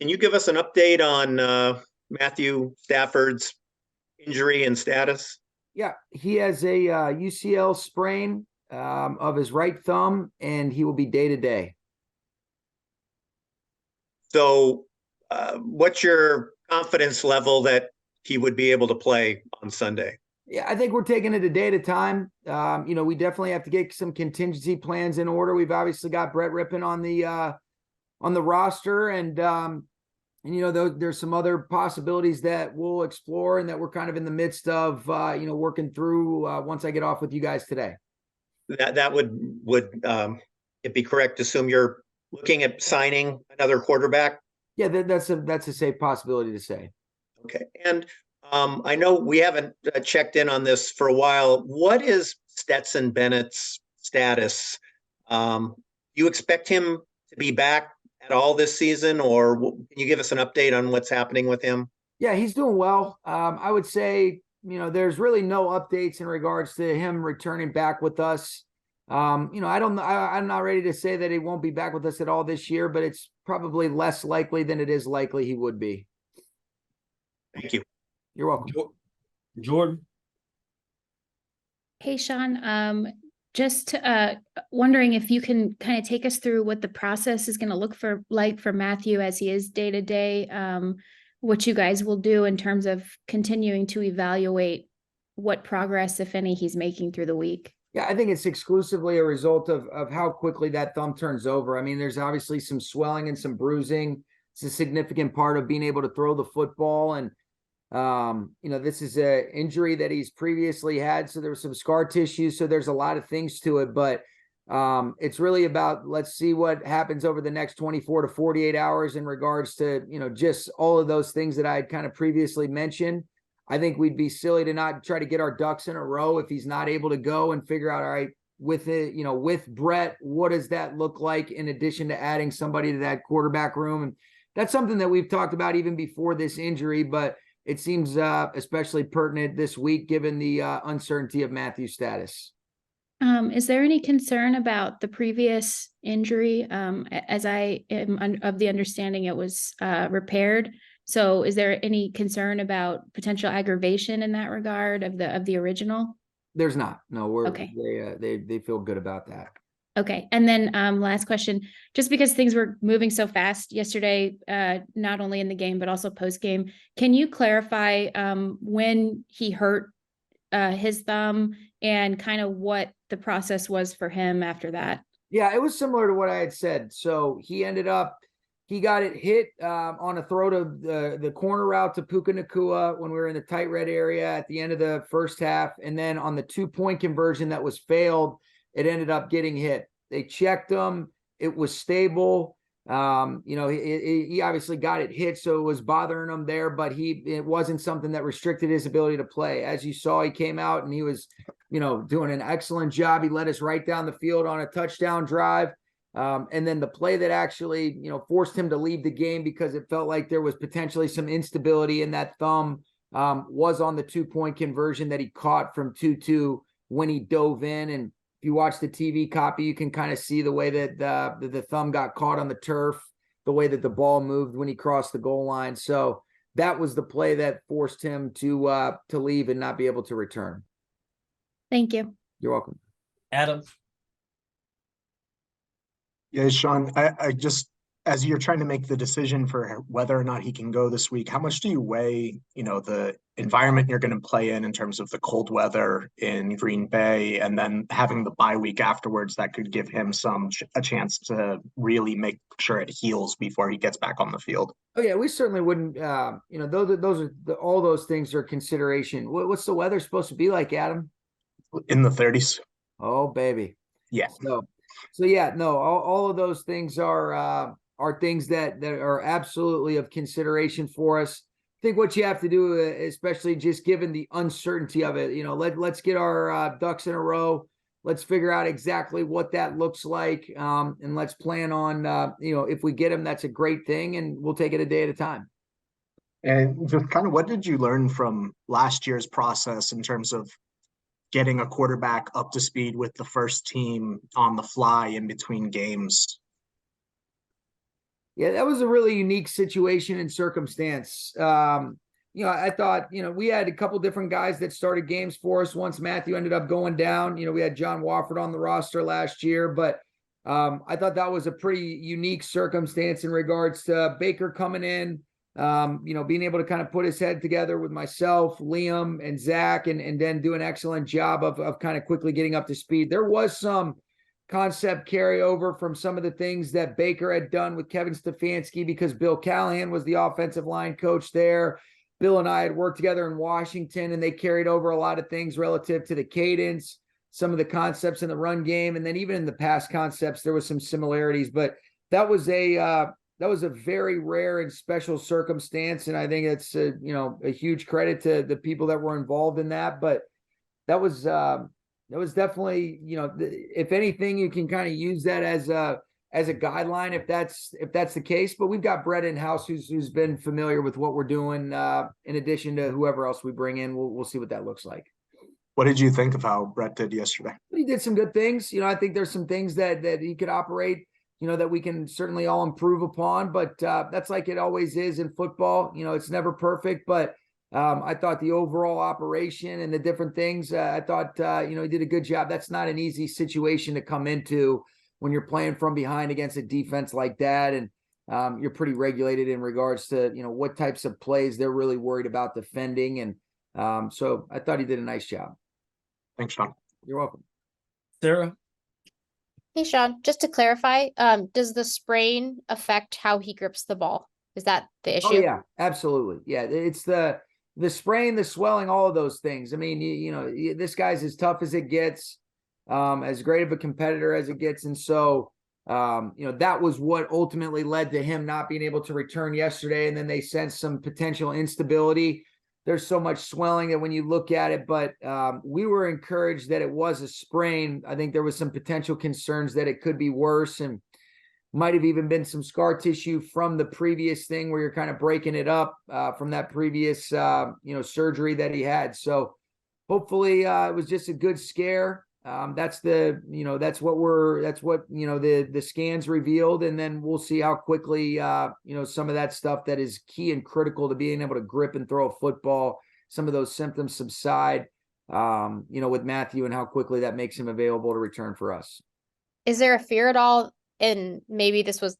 can you give us an update on Matthew Stafford's injury and status? Yeah, he has a UCL sprain of his right thumb, and he will be day to day. So what's your confidence level that he would be able to play on Sunday? Yeah, I think we're taking it a day at a time. We definitely have to get some contingency plans in order. We've obviously got Brett Rippon on the roster, and there's some other possibilities that we'll explore and that we're kind of in the midst of working through once I get off with you guys today. That would it be correct to assume you're looking at signing another quarterback? Yeah, that's a safe possibility to say. Okay, and I know we haven't checked in on this for a while. What is Stetson Bennett's status? You expect him to be back at all this season, or can you give us an update on what's happening with him? Yeah, he's doing well. I would say, there's really no updates in regards to him returning back with us. I'm not ready to say that he won't be back with us at all this year, but it's probably less likely than it is likely he would be. Thank you. You're welcome. Jordan. Hey, Sean. Just wondering if you can kind of take us through what the process is going to look like for Matthew as he is day to day, what you guys will do in terms of continuing to evaluate what progress, if any, he's making through the week. Yeah, I think it's exclusively a result of how quickly that thumb turns over. I mean, there's obviously some swelling and some bruising. It's a significant part of being able to throw the football. And, this is an injury that he's previously had. So there was some scar tissue. So there's a lot of things to it. But it's really about, let's see what happens over the next 24 to 48 hours in regards to, just all of those things that I had kind of previously mentioned. I think we'd be silly to not try to get our ducks in a row if he's not able to go and figure out, all right, with it, with Brett, what does that look like in addition to adding somebody to that quarterback room? And that's something that we've talked about even before this injury, but it seems especially pertinent this week given the uncertainty of Matthew's status. Is there any concern about the previous injury? As I am of the understanding, it was repaired. So is there any concern about potential aggravation in that regard of the original? There's not. No, okay. They feel good about that. Okay. And then last question, just because things were moving so fast yesterday, not only in the game, but also post game, can you clarify when he hurt his thumb and kind of what the process was for him after that? Yeah, it was similar to what I had said. So he got it hit on a throw to the corner route to Puka Nacua when we were in the tight red area at the end of the first half. And then on the 2-point conversion that was failed, it ended up getting hit. They checked him. It was stable. He obviously got it hit, so it was bothering him there, but it wasn't something that restricted his ability to play. As you saw, he came out and he was, doing an excellent job. He led us right down the field on a touchdown drive. And then the play that actually, forced him to leave the game because it felt like there was potentially some instability in that thumb was on the 2-point conversion that he caught from 2-2 when he dove in. And if you watch the TV copy, you can kind of see the way that the thumb got caught on the turf, the way that the ball moved when he crossed the goal line. So that was the play that forced him to leave and not be able to return. Thank you. You're welcome. Adam. Yeah, Sean, I just, as you're trying to make the decision for whether or not he can go this week, how much do you weigh, the environment you're going to play in terms of the cold weather in Green Bay, and then having the bye week afterwards that could give him a chance to really make sure it heals before he gets back on the field? Oh yeah, we certainly wouldn't. All those things are consideration. What's the weather supposed to be like, Adam? In the 30s. Oh baby. Yeah. So yeah, no, all of those things are things that are absolutely of consideration for us. I think what you have to do, especially just given the uncertainty of it, let's get our ducks in a row. Let's figure out exactly what that looks like. And let's plan on, if we get him, that's a great thing, and we'll take it a day at a time. And just kind of what did you learn from last year's process in terms of getting a quarterback up to speed with the first team on the fly in between games? Yeah, that was a really unique situation and circumstance. I thought, we had a couple different guys that started games for us once Matthew ended up going down. We had John Wofford on the roster last year, but I thought that was a pretty unique circumstance in regards to Baker coming in, being able to kind of put his head together with myself, Liam, and Zach, and then do an excellent job of kind of quickly getting up to speed. There was some concept carryover from some of the things that Baker had done with Kevin Stefanski, because Bill Callahan was the offensive line coach there. Bill and I had worked together in Washington, and they carried over a lot of things relative to the cadence, some of the concepts in the run game, and then even in the pass concepts, there was some similarities. But that was a very rare and special circumstance, and I think it's a huge credit to the people that were involved in that. But that was definitely, if anything, you can kind of use that as a guideline if that's the case. But we've got Brett in house who's been familiar with what we're doing. In addition to whoever else we bring in, we'll see what that looks like. What did you think of how Brett did yesterday? He did some good things. I think there's some things that he could operate, that we can certainly all improve upon. But that's like it always is in football. It's never perfect, but I thought the overall operation and the different things, I thought, he did a good job. That's not an easy situation to come into when you're playing from behind against a defense like that. And you're pretty regulated in regards to, what types of plays they're really worried about defending. And so I thought he did a nice job. Thanks, Sean. You're welcome. Sarah? Hey, Sean, just to clarify, does the sprain affect how he grips the ball? Is that the issue? Oh, yeah, absolutely. Yeah, it's the sprain, the swelling, all of those things. I mean, this guy's as tough as it gets, as great of a competitor as it gets. And so, that was what ultimately led to him not being able to return yesterday. And then they sensed some potential instability. There's so much swelling that when you look at it, but we were encouraged that it was a sprain. I think there was some potential concerns that it could be worse, and might have even been some scar tissue from the previous thing where you're kind of breaking it up from that previous, surgery that he had. So hopefully it was just a good scare. That's what the scans revealed. And then we'll see how quickly, some of that stuff that is key and critical to being able to grip and throw a football, some of those symptoms subside, with Matthew, and how quickly that makes him available to return for us. Is there a fear at all, and maybe this was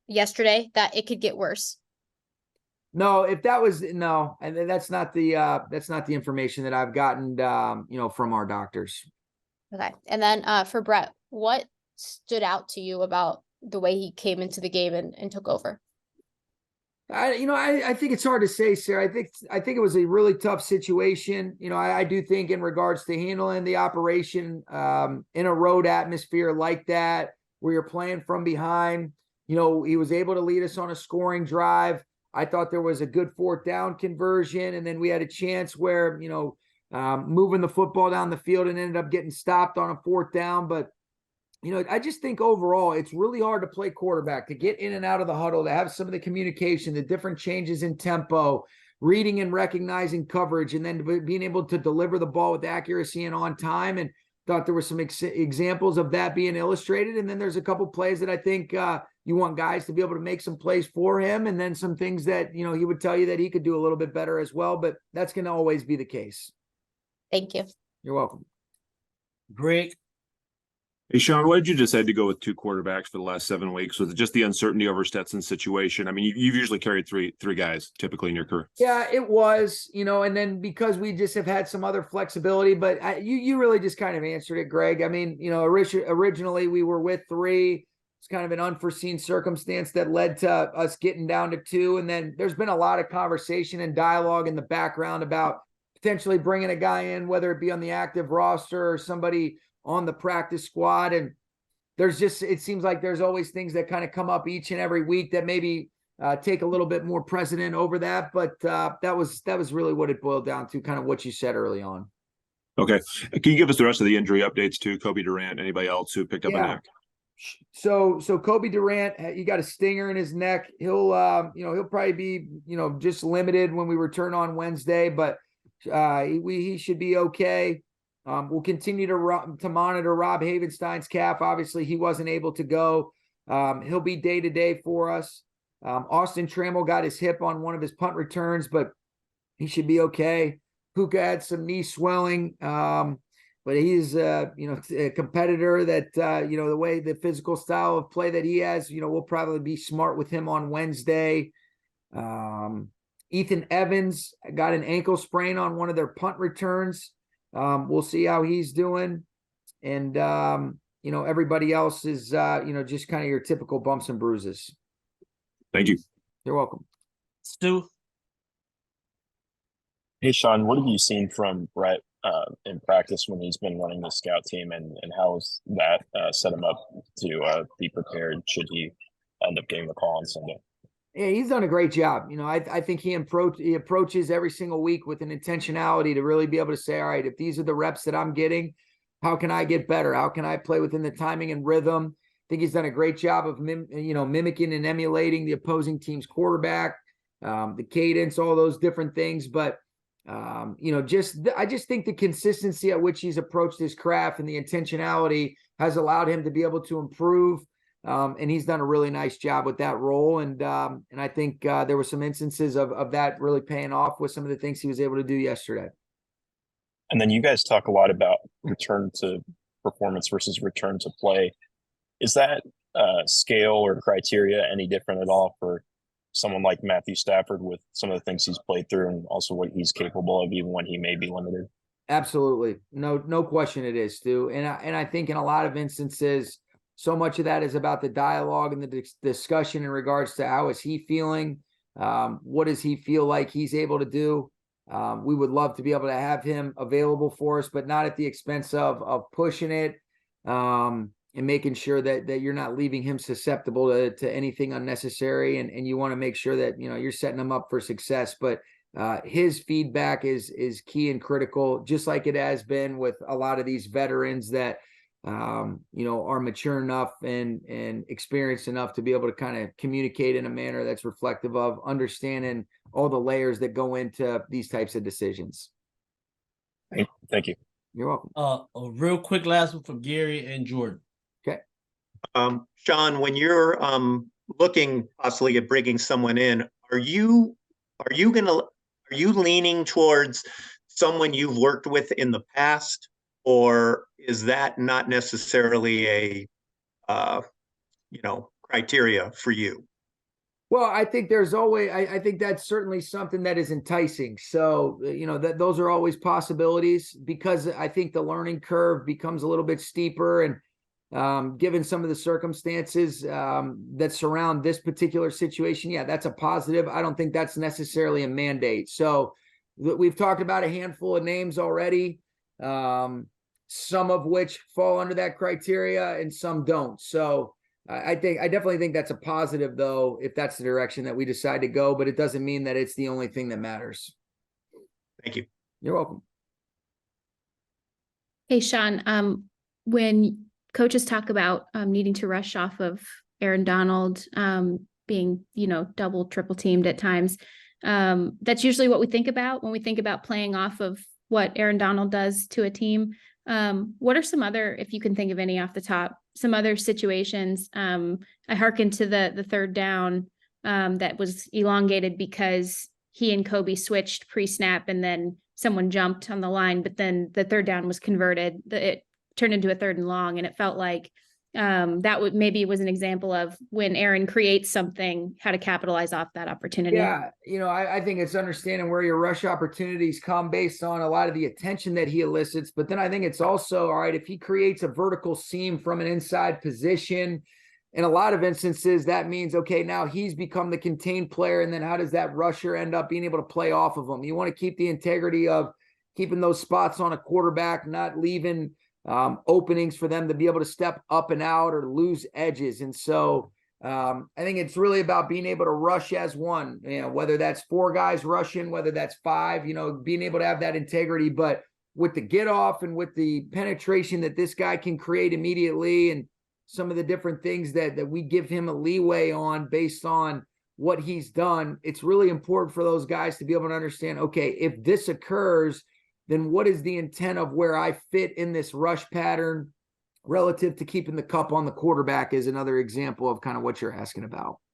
yesterday, that it could get worse? No, and that's not the information that I've gotten, from our doctors. Okay. And then for Brett, what stood out to you about the way he came into the game and took over? I think it's hard to say, Sarah. I think it was a really tough situation. I do think in regards to handling the operation in a road atmosphere like that, where you're playing from behind, he was able to lead us on a scoring drive. I thought there was a good fourth down conversion, and then we had a chance where, moving the football down the field and ended up getting stopped on a fourth down. But, I just think overall, it's really hard to play quarterback, to get in and out of the huddle, to have some of the communication, the different changes in tempo, reading and recognizing coverage, and then being able to deliver the ball with accuracy and on time. And thought there were some examples of that being illustrated. And then there's a couple plays that I think you want guys to be able to make some plays for him. And then some things that, he would tell you that he could do a little bit better as well. But that's going to always be the case. Thank you. You're welcome. Greg? Hey, Sean, why did you decide to go with two quarterbacks for the last 7 weeks? Was it just the uncertainty over Stetson's situation? I mean, you've usually carried three guys typically in your career. Yeah, it was, and then because we just have had some other flexibility, but you really just kind of answered it, Greg. I mean, originally we were with three. It's kind of an unforeseen circumstance that led to us getting down to two. And then there's been a lot of conversation and dialogue in the background about potentially bringing a guy in, whether it be on the active roster or somebody on the practice squad. And it seems like there's always things that kind of come up each and every week that maybe take a little bit more precedent over that. But that was really what it boiled down to, kind of what you said early on. Okay. Can you give us the rest of the injury updates too? Kobe Durant, anybody else who picked up a neck? So Kobe Durant, he got a stinger in his neck. He'll probably be, just limited when we return on Wednesday, but he should be okay. We'll continue to monitor Rob Havenstein's calf. Obviously, he wasn't able to go He'll be day-to-day for us. Austin Trammell got his hip on one of his punt returns, but he should be okay. Puka had some knee swelling, but he's a competitor that the way the physical style of play that he has, we'll probably be smart with him on Wednesday. Ethan Evans got an ankle sprain on one of their punt returns. We'll see how he's doing. And everybody else is just kind of your typical bumps and bruises. Thank you. You're welcome. Stu. Hey, Sean, what have you seen from Brett in practice when he's been running the scout team, and how has that set him up to be prepared should he end up getting the call on Sunday? Yeah, he's done a great job. I think he approaches every single week with an intentionality to really be able to say, all right, if these are the reps that I'm getting, how can I get better? How can I play within the timing and rhythm? I think he's done a great job of mimicking and emulating the opposing team's quarterback, the cadence, all those different things. But I just think the consistency at which he's approached his craft and the intentionality has allowed him to be able to improve. And he's done a really nice job with that role. And I think there were some instances of that really paying off with some of the things he was able to do yesterday. And then you guys talk a lot about return to performance versus return to play. Is that scale or criteria any different at all for someone like Matthew Stafford with some of the things he's played through and also what he's capable of even when he may be limited? Absolutely. No question it is, Stu. And I think in a lot of instances, so much of that is about the dialogue and the discussion in regards to how is he feeling? What does he feel like he's able to do? We would love to be able to have him available for us, but not at the expense of pushing it and making sure that you're not leaving him susceptible to anything unnecessary. And you want to make sure that, you're setting him up for success. But his feedback is key and critical, just like it has been with a lot of these veterans that are mature enough and experienced enough to be able to kind of communicate in a manner that's reflective of understanding all the layers that go into these types of decisions. Thank you. You're welcome. A real quick last one for Gary and Jordan. Okay. Sean, when you're looking possibly at bringing someone in, are you leaning towards someone you've worked with in the past? Or is that not necessarily a, criteria for you? Well, I think there's always, I think that's certainly something that is enticing. So, that those are always possibilities because I think the learning curve becomes a little bit steeper. And given some of the circumstances that surround this particular situation, yeah, that's a positive. I don't think that's necessarily a mandate. So we've talked about a handful of names already. Some of which fall under that criteria and some don't. So I definitely think that's a positive though, if that's the direction that we decide to go, but it doesn't mean that it's the only thing that matters. Thank you. You're welcome. Hey, Sean, when coaches talk about needing to rush off of Aaron Donald being, double, triple teamed at times, that's usually what we think about when we think about playing off of what Aaron Donald does to a team. What are some other, if you can think of any off the top, some other situations? I hearken to the third down that was elongated because he and Kobe switched pre-snap and then someone jumped on the line, but then the third down was converted. It turned into a 3rd and long, and it felt like that would maybe was an example of when Aaron creates something, how to capitalize off that opportunity. Yeah. I think it's understanding where your rush opportunities come based on a lot of the attention that he elicits. But then I think it's also, all right, if he creates a vertical seam from an inside position, in a lot of instances, that means, okay, now he's become the contained player. And then how does that rusher end up being able to play off of him? You want to keep the integrity of keeping those spots on a quarterback, not leaving openings for them to be able to step up and out or lose edges. And so I think it's really about being able to rush as one, whether that's 4 guys rushing, whether that's 5, being able to have that integrity, but with the get off and with the penetration that this guy can create immediately and some of the different things that we give him a leeway on based on what he's done, it's really important for those guys to be able to understand, okay, if this occurs, then what is the intent of where I fit in this rush pattern? relative to keeping the cup on the quarterback is another example of kind of what you're asking about.